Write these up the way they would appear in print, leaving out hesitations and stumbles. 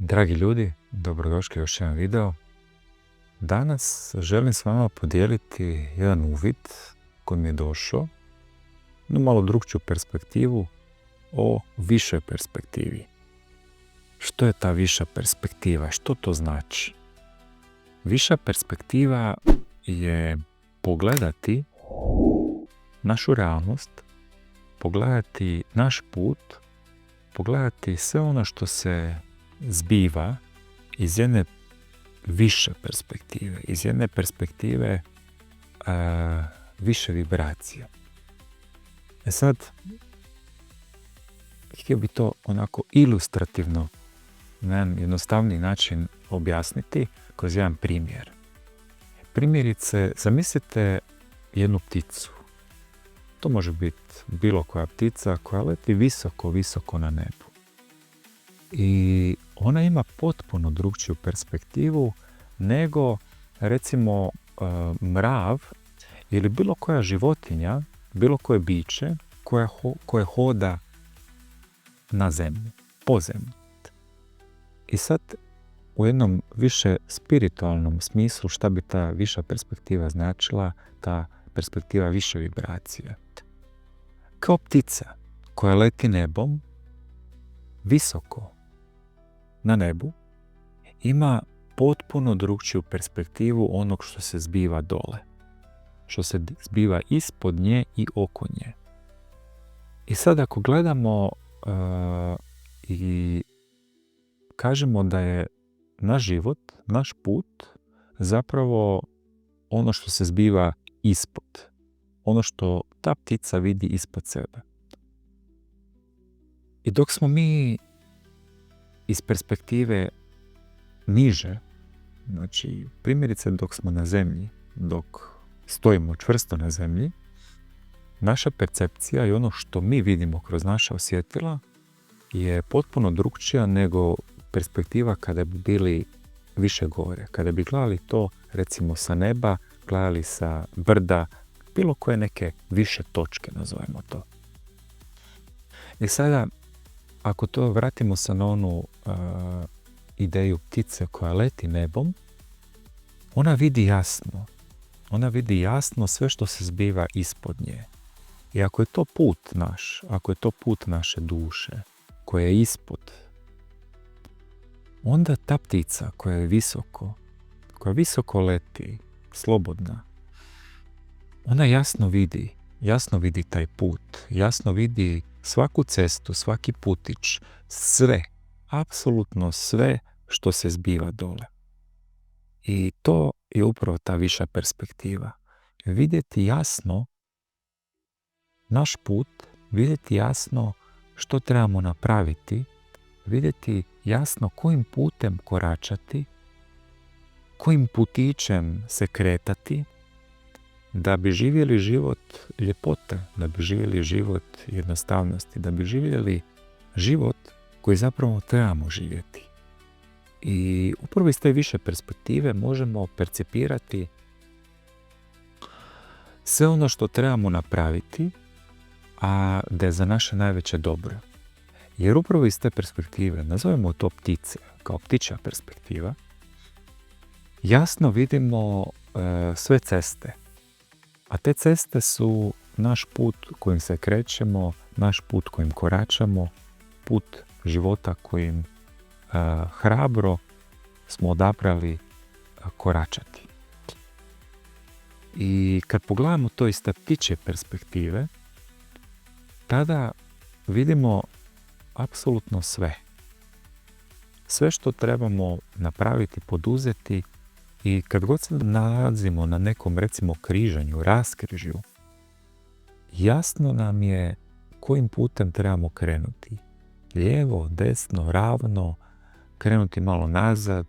Dragi ljudi, dobrodošli u još jedan video. Danas želim s vama podijeliti jedan uvid koji mi je došao, na malo drukčiju perspektivu o višoj perspektivi. Što je ta viša perspektiva? Što to znači? Viša perspektiva je pogledati našu realnost, pogledati naš put, pogledati sve ono što se zbiva iz jedne više perspektive, iz jedne perspektive više vibracija. Sad, htio bi to onako ilustrativno na jedan jednostavni način objasniti kroz jedan primjer. Primjerice, zamislite jednu pticu. To može biti bilo koja ptica koja leti visoko, visoko na nebu. I ona ima potpuno drukčiju perspektivu nego, recimo, mrav ili bilo koja životinja, bilo koje biće koje hoda na zemlji, po zemlji. I sad, u jednom više spiritualnom smislu, šta bi ta viša perspektiva značila, ta perspektiva više vibracije. Kao ptica koja leti nebom, visoko na nebu, ima potpuno drukčiju perspektivu onog što se zbiva dole. Što se zbiva ispod nje i oko nje. I sad ako gledamo i kažemo da je naš život, naš put, zapravo ono što se zbiva ispod. Ono što ta ptica vidi ispod sebe. I dok smo mi iz perspektive niže, znači primjerice dok smo na zemlji, dok stojimo čvrsto na zemlji, naša percepcija i ono što mi vidimo kroz naša osjetila je potpuno drukčija nego perspektiva kada bi bili više gore. Kada bi gledali to recimo sa neba, gledali sa brda, bilo koje neke više točke, nazovemo to. I sada, ako to vratimo se na onu ideju ptice koja leti nebom, ona vidi jasno. Ona vidi jasno sve što se zbiva ispod nje. I ako je to put naš, ako je to put naše duše, koja je ispod, onda ta ptica koja je visoko leti, slobodna, ona jasno vidi taj put, jasno vidi svaku cestu, svaki putić, sve, apsolutno sve što se zbiva dole. I to je upravo ta viša perspektiva. Vidjeti jasno naš put, vidjeti jasno što trebamo napraviti, vidjeti jasno kojim putem koračati, kojim putićem se kretati, da bi živjeli život ljepote, da bi živjeli život jednostavnosti, da bi živjeli život koji zapravo trebamo živjeti. I upravo iz te više perspektive možemo percipirati sve ono što trebamo napraviti, a da je za naše najveće dobro. Jer upravo iz te perspektive, nazovemo to ptice, kao ptičja perspektiva, jasno vidimo sve ceste. A te ceste su naš put kojim se krećemo, naš put kojim koračamo, put života kojim hrabro smo odabrali koračati. I kad pogledamo to iz te ptičje perspektive, tada vidimo apsolutno sve. Sve što trebamo napraviti, poduzeti, i kad god se nalazimo na nekom, recimo, križanju, raskrižju, jasno nam je kojim putem trebamo krenuti. Lijevo, desno, ravno, krenuti malo nazad.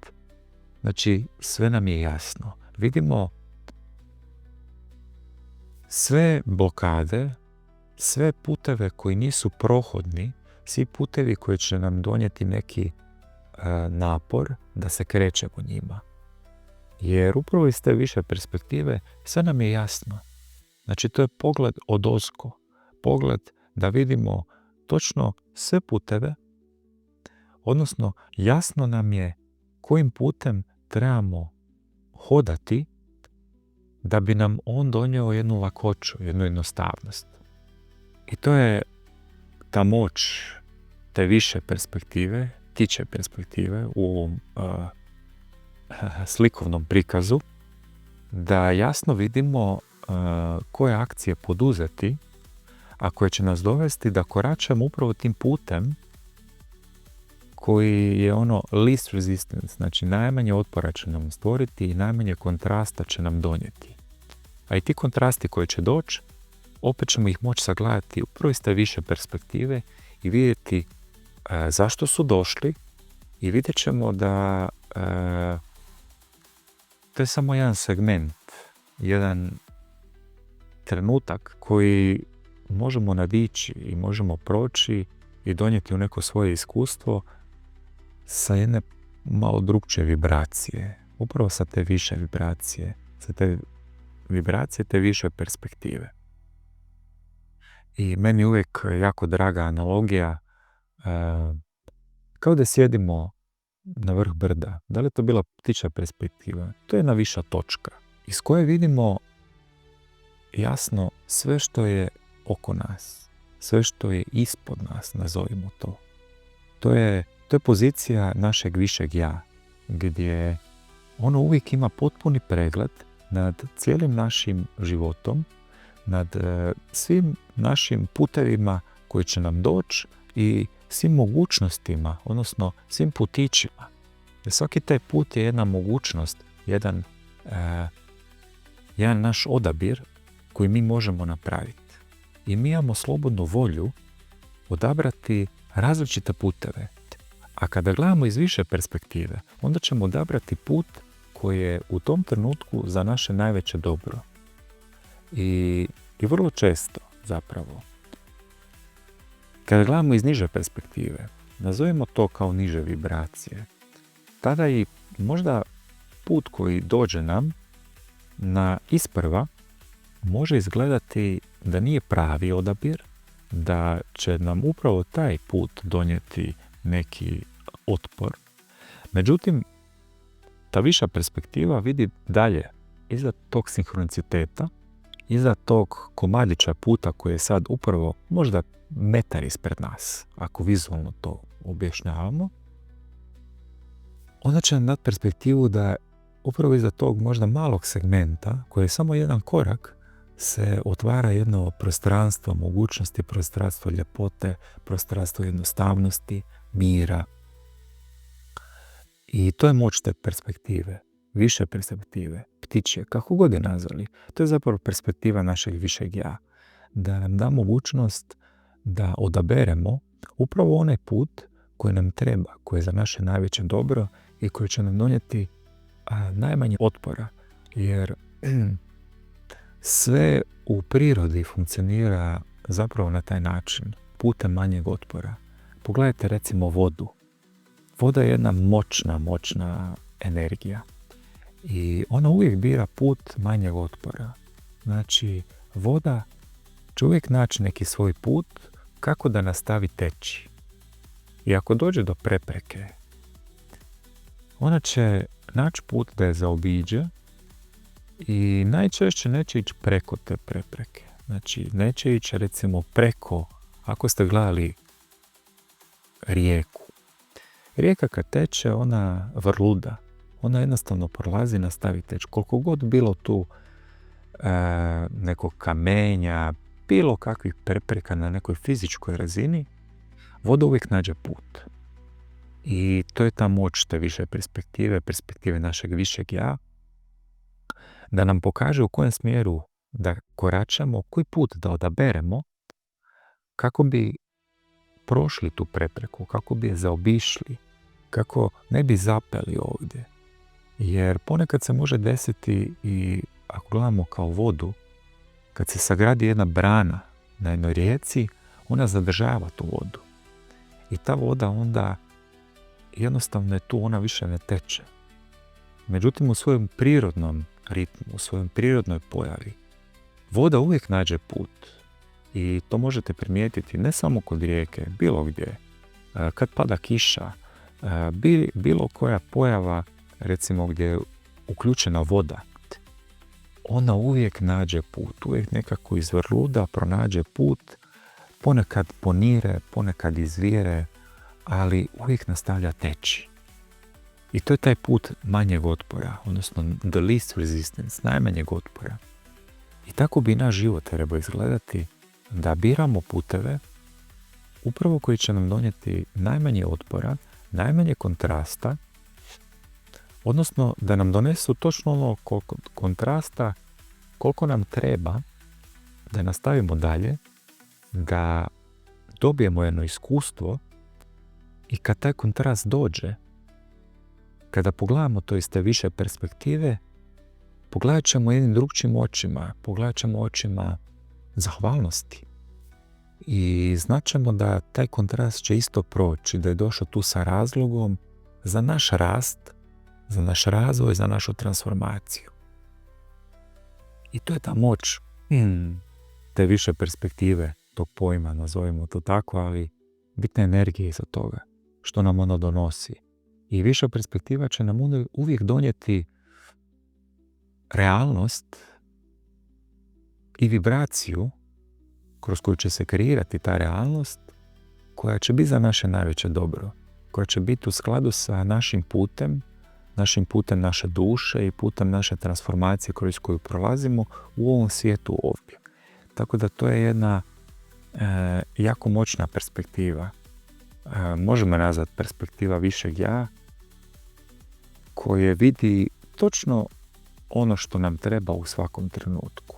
Znači, sve nam je jasno. Vidimo sve blokade, sve puteve koji nisu prohodni, svi putevi koji će nam donijeti neki napor da se krećemo njima. Jer upravo iz te više perspektive sve nam je jasno. Znači, to je pogled odozgo. Pogled da vidimo točno sve puteve Odnosno, jasno nam je kojim putem trebamo hodati da bi nam on donio jednu lakoću, jednu jednostavnost. I to je ta moć te više perspektive, tiče perspektive u ovom slikovnom prikazu, da jasno vidimo koje akcije poduzeti, a koje će nas dovesti da koračamo upravo tim putem koji je least resistance, znači najmanje otpora će nam stvoriti i najmanje kontrasta će nam donijeti. A i ti kontrasti koji će doći, opet ćemo ih moći sagledati upravo iz te više perspektive i vidjeti zašto su došli i vidjet ćemo da to je samo jedan segment, jedan trenutak koji možemo nadići i možemo proći i donijeti u neko svoje iskustvo sa jedne malo drugčije vibracije. Upravo sa te više vibracije, sa te vibracije, te više perspektive. I meni uvijek jako draga analogija, kao da sjedimo na vrh brda. Da li je to bila ptičja perspektiva? To je jedna viša točka iz koje vidimo jasno sve što je oko nas, sve što je ispod nas, nazovimo to. To je pozicija našeg višeg ja, gdje ono uvijek ima potpuni pregled nad cijelim našim životom, nad svim našim putevima koji će nam doći i svim mogućnostima, odnosno svim putićima. Jer svaki taj put je jedna mogućnost, jedan naš odabir koji mi možemo napraviti. I mi imamo slobodnu volju odabrati različite puteve. A kada gledamo iz više perspektive, onda ćemo odabrati put koji je u tom trenutku za naše najveće dobro. I vrlo često, zapravo, kada gledamo iz niže perspektive, nazovimo to kao niže vibracije, tada i možda put koji dođe nam na isprva može izgledati da nije pravi odabir, da će nam upravo taj put donijeti neki otpor. Međutim, ta viša perspektiva vidi dalje, iza tog sinhroniciteta, iza tog komadića puta koji je sad upravo možda metar ispred nas, ako vizualno to objašnjavamo, onda će nam dati perspektivu da upravo iza tog možda malog segmenta, koji je samo jedan korak, se otvara jedno prostranstvo mogućnosti, prostranstvo ljepote, prostranstvo jednostavnosti, mira. I to je moć te perspektive, više perspektive, ptičje, kako god je nazvali. To je zapravo perspektiva našeg višeg ja. Da nam da mogućnost da odaberemo upravo onaj put koji nam treba, koji je za naše najveće dobro i koji će nam donijeti najmanje otpora. Jer sve u prirodi funkcionira zapravo na taj način, putem manjeg otpora. Pogledajte recimo vodu. Voda je jedna moćna energija i ona uvijek bira put manjeg otpora. Znači, voda će uvijek naći neki svoj put kako da nastavi teći. I ako dođe do prepreke, ona će naći put da je zaobiđe i najčešće neće ići preko te prepreke. Znači, neće ići recimo preko, ako ste gledali rijeku. Rijeka kad teče, ona vrluda. Ona jednostavno prolazi, nastavi teći. Koliko god bilo tu nekog kamenja, bilo kakvih prepreka na nekoj fizičkoj razini, voda uvijek nađe put. I to je ta moć te više perspektive našeg višeg ja, da nam pokaže u kojem smjeru da koračamo, koji put da odaberemo, kako bi prošli tu prepreku, kako bi je zaobišli, kako ne bi zapeli ovdje. Jer ponekad se može desiti i ako gledamo kao vodu, kad se sagradi jedna brana na jednoj rijeci, ona zadržava tu vodu. I ta voda onda jednostavno je tu, ona više ne teče. Međutim, u svojem prirodnom ritmu, u svojoj prirodnoj pojavi, voda uvijek nađe put. I to možete primijetiti ne samo kod rijeke, bilo gdje. Kad pada kiša, bilo koja pojava, recimo gdje je uključena voda, ona uvijek nađe put, uvijek nekako izvrluda, pronađe put, ponekad ponire, ponekad izvire, ali uvijek nastavlja teći. I to je taj put manjeg otpora, odnosno the least resistance, najmanjeg otpora. I tako bi naš život trebao izgledati, da biramo puteve upravo koji će nam donijeti najmanje otpora, najmanje kontrasta, odnosno da nam donesu točno ono koliko kontrasta, koliko nam treba da nastavimo dalje, da dobijemo jedno iskustvo i kad taj kontrast dođe, kada pogledamo to iz te više perspektive, pogledat ćemo jednim drugčijim očima, pogledat ćemo očima zahvalnosti. I znaćemo da taj kontrast će isto proći, da je došao tu sa razlogom za naš rast, za naš razvoj, za našu transformaciju. I to je ta moć te više perspektive, tog pojma, nazovimo to tako, ali bitna energija iza toga, što nam ono donosi. I viša perspektiva će nam uvijek donijeti realnost i vibraciju kroz koju će se kreirati ta realnost, koja će biti za naše najveće dobro, koja će biti u skladu sa našim putem naše duše i putem naše transformacije kroz koju prolazimo u ovom svijetu ovdje. Tako da to je jedna jako moćna perspektiva. Možemo nazvati perspektiva višeg ja, koje vidi točno ono što nam treba u svakom trenutku.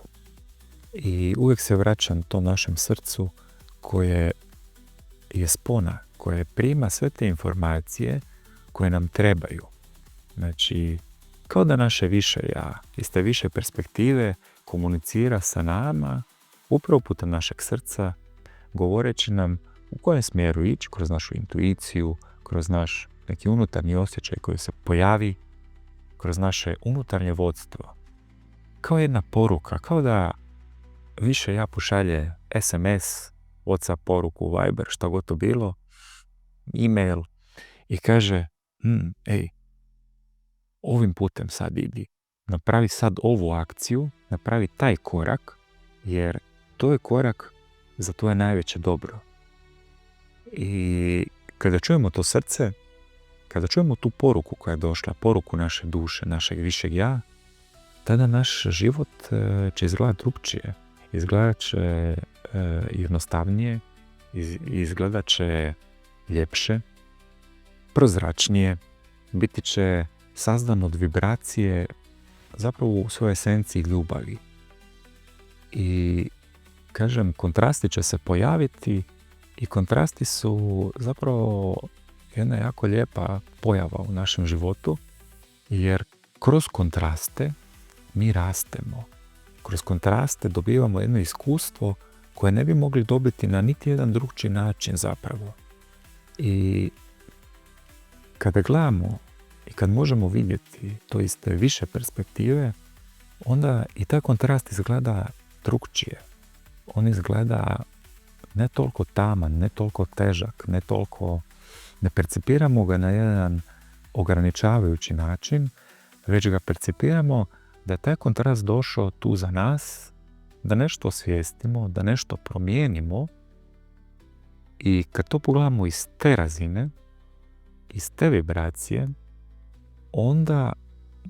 I uvijek se vraćam tom našem srcu koje je spona, koje prima sve te informacije koje nam trebaju. Znači, kao da naše više ja, iz te više perspektive komunicira sa nama, upravo putem našeg srca, govoreći nam u kojem smjeru ići, kroz našu intuiciju, kroz naš neki unutarnji osjećaj koji se pojavi, kroz naše unutarnje vodstvo. Kao jedna poruka, kao da više ja pošalje SMS, WhatsApp poruku, Viber, što god to bilo, email i kaže, ovim putem sad idi, napravi sad ovu akciju, napravi taj korak, jer to je korak za tvoje najveće dobro. I kada čujemo to srce, kada čujemo tu poruku koja je došla, poruku naše duše, našeg višeg ja, tada naš život će izgledati drukčije, izgledat će jednostavnije, izgledat će ljepše, prozračnije, biti će sazdan od vibracije zapravo u svojoj esenciji ljubavi. I kažem, kontrasti će se pojaviti i kontrasti su zapravo jedna jako lijepa pojava u našem životu, jer kroz kontraste mi rastemo. Kroz kontraste dobivamo jedno iskustvo koje ne bi mogli dobiti na niti jedan drugčiji način zapravo. I kada gledamo i kad možemo vidjeti to iz te više perspektive, onda i taj kontrast izgleda drugčije. On izgleda ne toliko taman, ne toliko težak, ne percipiramo ga na jedan ograničavajući način, već ga percipiramo da je taj kontrast došao tu za nas, da nešto osvijestimo, da nešto promijenimo. I kad to pogledamo iz te razine, iz te vibracije, onda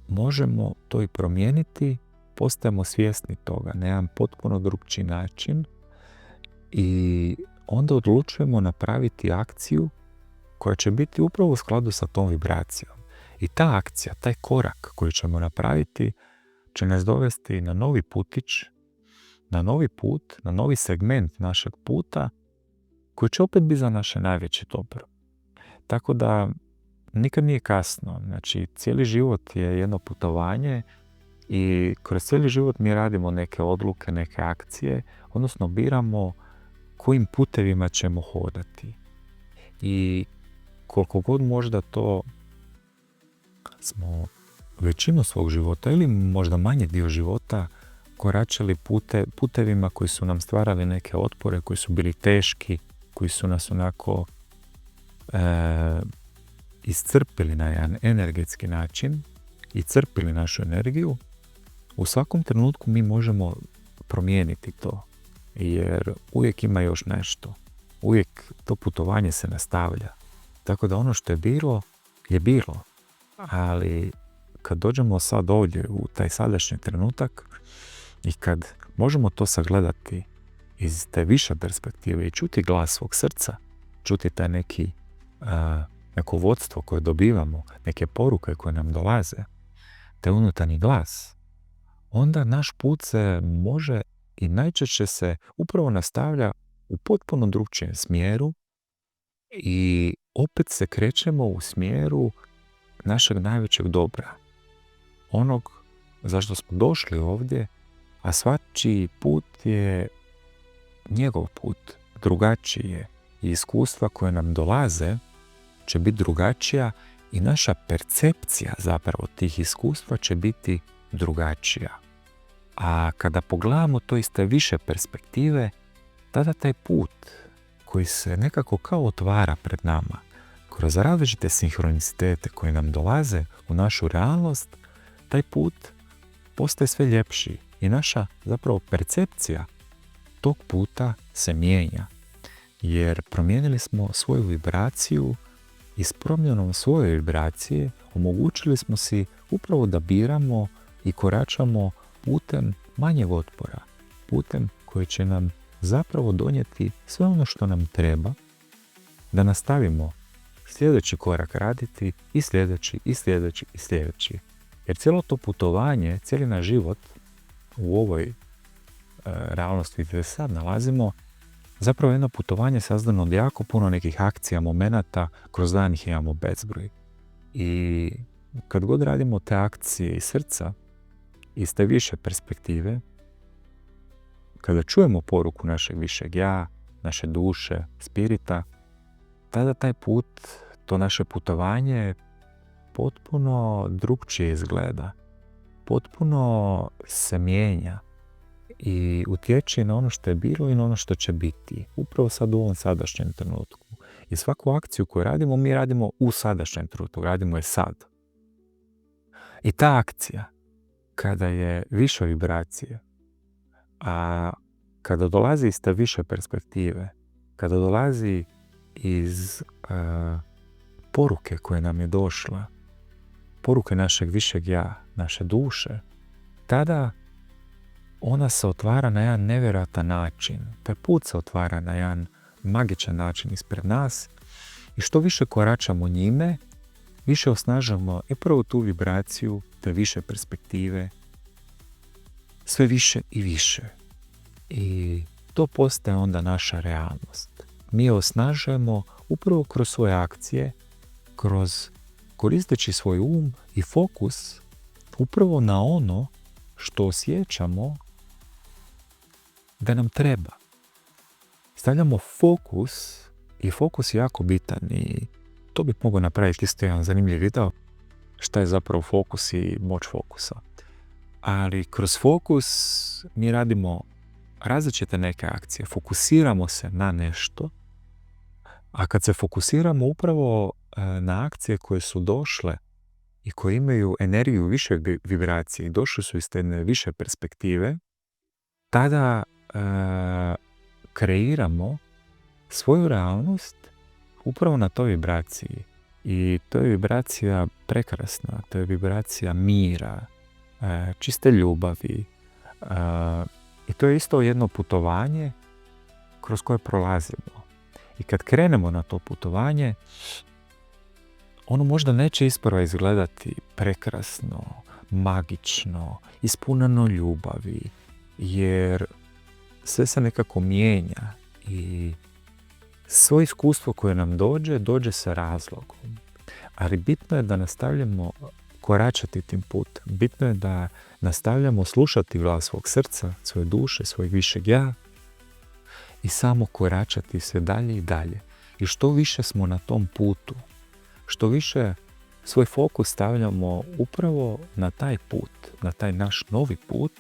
možemo to i promijeniti, postajemo svjesni toga na jedan potpuno drugčiji način i onda odlučujemo napraviti akciju koja će biti upravo u skladu sa tom vibracijom. I ta akcija, taj korak koji ćemo napraviti će nas dovesti na novi putić, na novi put, na novi segment našeg puta koji će opet biti za naše najveće dobro. Tako da nikad nije kasno. Znači, cijeli život je jedno putovanje i kroz cijeli život mi radimo neke odluke, neke akcije, odnosno biramo kojim putevima ćemo hodati. I koliko god možda to smo većinu svog života ili možda manji dio života koračali putevima koji su nam stvarali neke otpore, koji su bili teški, koji su nas onako iscrpili na jedan energetski način i crpili našu energiju, u svakom trenutku mi možemo promijeniti to, jer uvijek ima još nešto. Uvijek to putovanje se nastavlja. Tako da ono što je bilo. Ali kad dođemo sad ovdje u taj sadašnji trenutak i kad možemo to sagledati iz te više perspektive i čuti glas svog srca, čuti taj neko vodstvo koje dobivamo, neke poruke koje nam dolaze, te unutarnji glas, onda naš put se može i najčešće se upravo nastavlja u potpuno drugčijem smjeru i opet se krećemo u smjeru našeg najvećeg dobra. Onog zašto smo došli ovdje, a svačiji put je njegov put, drugačiji je. I iskustva koje nam dolaze će biti drugačija i naša percepcija zapravo tih iskustva će biti drugačija. A kada pogledamo to iz te više perspektive, tada taj put koji se nekako kao otvara pred nama, kroz različite sinhronicitete koje nam dolaze u našu realnost, taj put postaje sve ljepši i naša zapravo percepcija tog puta se mijenja. Jer promijenili smo svoju vibraciju i s promjenom svoje vibracije omogućili smo si upravo da biramo i koračamo putem manjeg otpora, putem koji će nam zapravo donijeti sve ono što nam treba da nastavimo sljedeći korak raditi i sljedeći i sljedeći i sljedeći. Jer cijelo to putovanje, cijeli naš život u ovoj realnosti gdje se sad nalazimo, zapravo jedno putovanje sazdano od jako puno nekih akcija, momenata, kroz dan ih imamo bezbroj. I kad god radimo te akcije iz srca, iz te više perspektive, kada čujemo poruku našeg višeg ja, naše duše, spirita, tada taj put, to naše putovanje potpuno drugčije izgleda. Potpuno se mijenja i utječe na ono što je bilo i na ono što će biti. Upravo sad u ovom sadašnjem trenutku. I svaku akciju koju radimo, mi radimo u sadašnjem trenutku, radimo je sad. I ta akcija, kada je više vibracije, a kada dolazi iz te više perspektive, kada dolazi iz poruke koje nam je došla, poruke našeg višeg ja, naše duše, tada ona se otvara na jedan nevjerojatan način. Taj put se otvara na jedan magičan način ispred nas i što više koračamo njime, više osnažamo i prvo tu vibraciju, te više perspektive, sve više i više. I to postaje onda naša realnost. Mi je osnažujemo upravo kroz svoje akcije, koristeći svoj um i fokus upravo na ono što osjećamo da nam treba. Stavljamo fokus i fokus je jako bitan i to bi mogao napraviti isto jedan zanimljiv video šta je zapravo fokus i moć fokusa. Ali kroz fokus mi radimo različite neke akcije, fokusiramo se na nešto, a kad se fokusiramo upravo na akcije koje su došle i koje imaju energiju više vibracije i došle su iz te više perspektive, tada kreiramo svoju realnost upravo na toj vibraciji. I to je vibracija prekrasna, to je vibracija mira, čiste ljubavi. I to je isto jedno putovanje kroz koje prolazimo. I kad krenemo na to putovanje, ono možda neće isprva izgledati prekrasno, magično, ispuneno ljubavi, jer sve se nekako mijenja i svoje iskustvo koje nam dođe sa razlogom. Ali bitno je da nastavljamo koračati tim putem. Bitno je da nastavljamo slušati glas svog srca, svoje duše, svojeg višeg ja i samo koračati sve dalje i dalje. I što više smo na tom putu, što više svoj fokus stavljamo upravo na taj put, na taj naš novi put,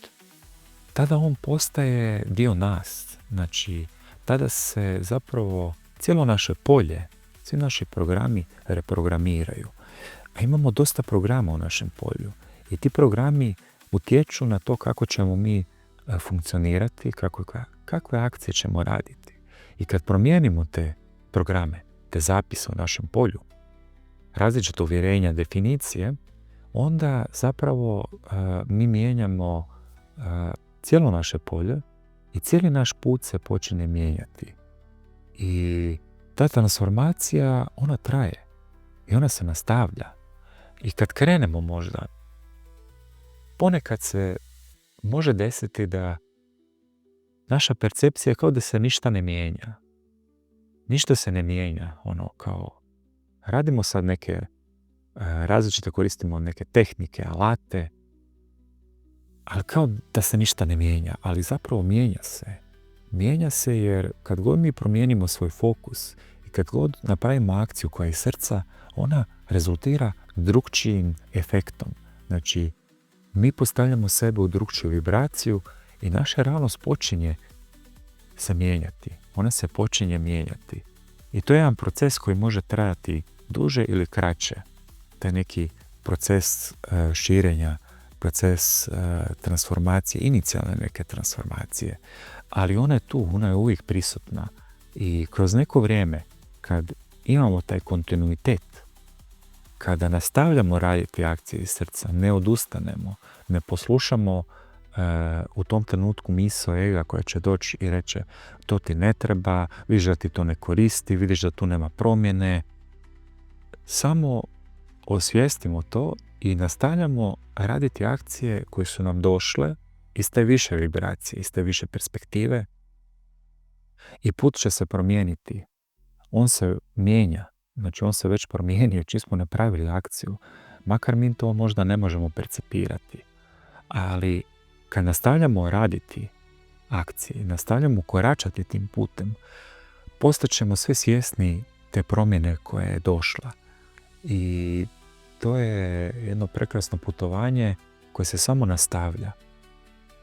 tada on postaje dio nas. Znači, tada se zapravo cijelo naše polje Svi naši programi reprogramiraju. A imamo dosta programa u našem polju. I ti programi utječu na to kako ćemo mi funkcionirati, kakve akcije ćemo raditi. I kad promijenimo te programe, te zapise u našem polju, različite uvjerenja, definicije, onda zapravo mi mijenjamo cijelo naše polje i cijeli naš put se počinje mijenjati. I ta transformacija, ona traje i ona se nastavlja. I kad krenemo možda, ponekad se može desiti da naša percepcija je kao da se ništa ne mijenja. Ništa se ne mijenja, kao radimo sad neke različite, koristimo neke tehnike, alate, ali kao da se ništa ne mijenja, ali zapravo mijenja se. Mijenja se jer kad god mi promijenimo svoj fokus i kad god napravimo akciju koja je iz srca, ona rezultira drukčijim efektom. Znači, mi postavljamo sebe u drukčiju vibraciju i naša realnost počinje se mijenjati. Ona se počinje mijenjati. I to je jedan proces koji može trajati duže ili kraće. Taj neki proces širenja, proces transformacije, inicijalne neke transformacije. Ali ona je tu, ona je uvijek prisutna. I kroz neko vrijeme, kad imamo taj kontinuitet, kada nastavljamo raditi akcije iz srca, ne odustanemo, ne poslušamo u tom trenutku misao ega koja će doći i reće to ti ne treba, vidiš da ti to ne koristi, vidiš da tu nema promjene. Samo osvijestimo to i nastavljamo raditi akcije koje su nam došle iz te više vibracije, iz te više perspektive i put će se promijeniti. On se mijenja, znači on se već promijenio čim smo napravili akciju, makar mi to možda ne možemo percepirati. Ali kad nastavljamo raditi akcije, nastavljamo koračati tim putem, postaćemo sve svjesni te promjene koja je došla. I to je jedno prekrasno putovanje koje se samo nastavlja.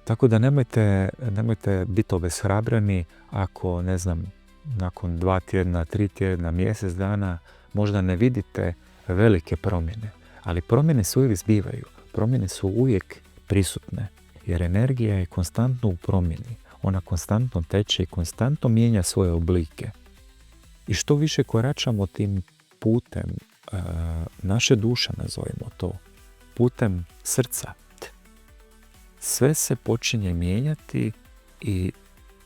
Tako da nemojte biti obeshrabreni ako, ne znam, nakon 2 tjedna, 3 tjedna, mjesec dana možda ne vidite velike promjene. Ali promjene se uvijek zbivaju. Promjene su uvijek prisutne. Jer energija je konstantno u promjeni. Ona konstantno teče i konstantno mijenja svoje oblike. I što više koračamo tim putem naše duše, nazovimo to, putem srca, sve se počinje mijenjati i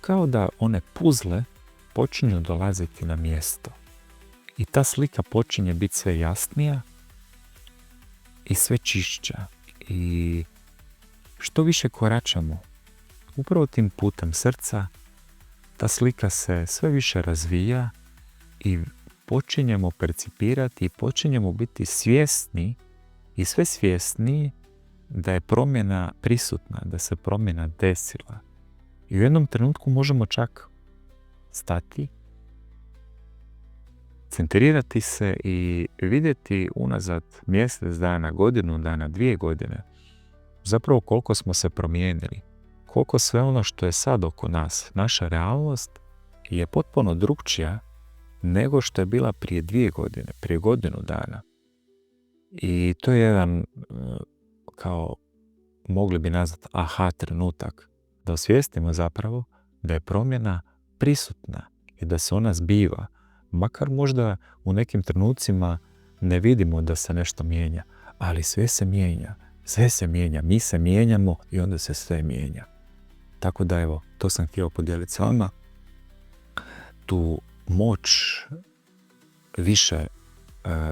kao da one puzle počinju dolaziti na mjesto. I ta slika počinje biti sve jasnija i sve čišća. I što više koračamo upravo tim putem srca, ta slika se sve više razvija i počinjemo percipirati i počinjemo biti svjesni i sve svjesniji da je promjena prisutna, da se promjena desila. I u jednom trenutku možemo čak stati, centrirati se i vidjeti unazad mjesec dana, godinu dana, 2 godine, zapravo koliko smo se promijenili, koliko sve ono što je sad oko nas, naša realnost je potpuno drukčija nego što je bila prije 2 godine, prije godinu dana. I to je jedan, kao mogli bi nazvati aha trenutak, da osvijestimo zapravo da je promjena prisutna i da se ona zbiva. Makar možda u nekim trenucima ne vidimo da se nešto mijenja, ali sve se mijenja. Sve se mijenja, mi se mijenjamo i onda se sve mijenja. Tako da evo, to sam htio podijeliti s vama. Tu moć više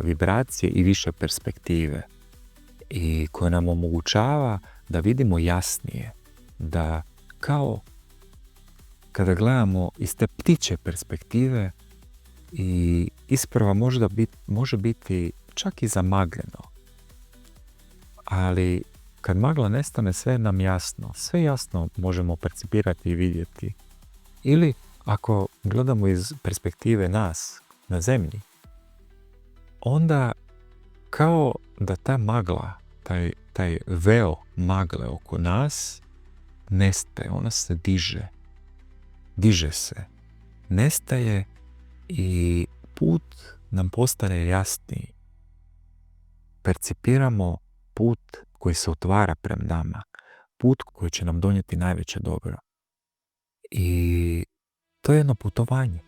vibracije i više perspektive i koja nam omogućava da vidimo jasnije, da kao kada gledamo iz te ptičje perspektive i isprva može biti čak i zamagljeno. Ali kad magla nestane, sve nam jasno. Sve jasno možemo percipirati i vidjeti. Ili ako gledamo iz perspektive nas na zemlji, onda kao da ta magla, taj veo magle oko nas nestaje, ona se diže se, nestaje i put nam postane jasniji. Percipiramo put koji se otvara prema nama, put koji će nam donijeti najveće dobro. I to je jedno putovanje.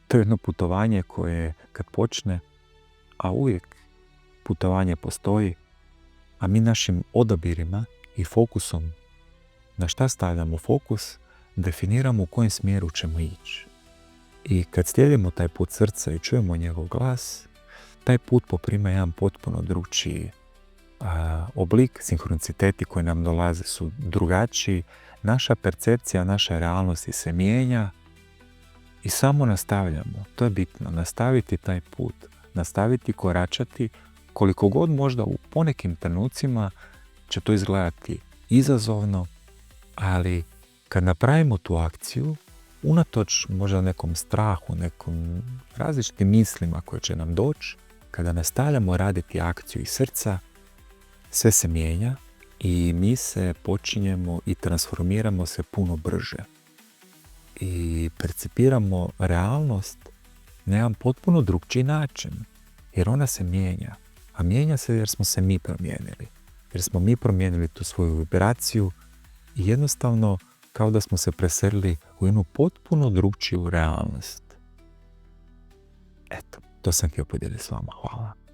To je jedno putovanje koje kad počne, a uvijek putovanje postoji, a mi našim odabirima i fokusom na šta stavljamo fokus, definiramo u kojem smjeru ćemo ići. I kad slijedimo taj put srca i čujemo njegov glas, taj put poprima jedan potpuno drugčiji oblik, sinhroniciteti koji nam dolaze su drugačiji, naša percepcija, naša realnost se mijenja i samo nastavljamo. To je bitno, nastaviti taj put, nastaviti koračati, koliko god možda u ponekim trenucima će to izgledati izazovno, ali kad napravimo tu akciju, unatoč možda nekom strahu, nekom različitim mislima koje će nam doći, kada nastavljamo raditi akciju iz srca, sve se mijenja i mi se počinjemo i transformiramo se puno brže. I percipiramo realnost na jedan potpuno drugčiji način, jer ona se mijenja. A mijenja se jer smo se mi promijenili. Jer smo mi promijenili tu svoju vibraciju i jednostavno kao da smo se preselili u jednu potpuno drugčiju realnost. Eto, to sam htio podijeliti s vama. Hvala.